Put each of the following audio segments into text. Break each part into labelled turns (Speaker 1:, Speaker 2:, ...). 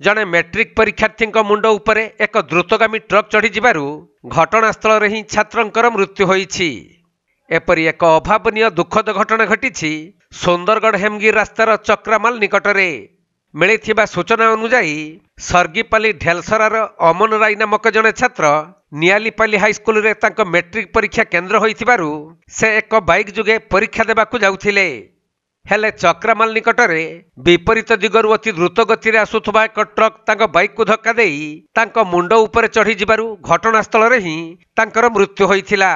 Speaker 1: जड़े मैट्रिक परीक्षार्थी मुंड उपरे एक द्रुतगामी ट्रक चढ़ी जिबारु घटनास्थल हि छात्रंकर मृत्यु होईछि। एपरी एक अभावनीय दुखद घटना घटी सुंदरगढ़ हेमगिर रास्तार चक्रामाल निकटरे। मिलिथिबा सूचना अनुसार सर्गीपाली ढेलसरार अमन राय नामक जड़े छात्र नियालीपाली हाईस्कल रे तांको मैट्रिक परीक्षा केन्द्र होइथिबारु से एक बाइक जुगे परीक्षा देबाकू जाउथिले। हेले चक्रामाल निकटरे विपरीत दिगरु अति द्रुत गति आसुथुबा एक ट्रक तांको बाइक को धक्का देई तांको मुंड उपरे चढ़ी जिबारु घटनास्थल रे ही तांकर मृत्यु होइथिला।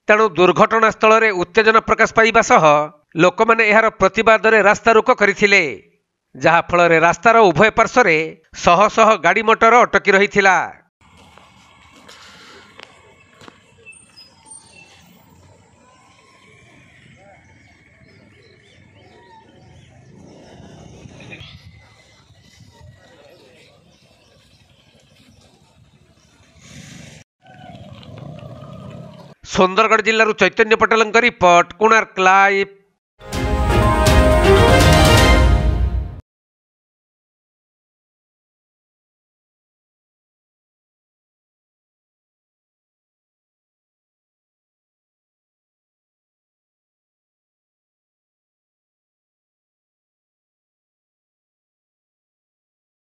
Speaker 1: तेणु दुर्घटनास्थल रे उत्तेजना प्रकाश पाइबा सह लोकमाने एहार प्रतिवाद रे रास्ता रोको करिथिले, जहा फल रास्तार उभय पार्श्व शह शह गाड़ी मोटर अटकी रहिथिला। सुंदरगढ़ जिल्लारू चैतन्य पटेल रिपोर्ट, कोणार्क लाइव।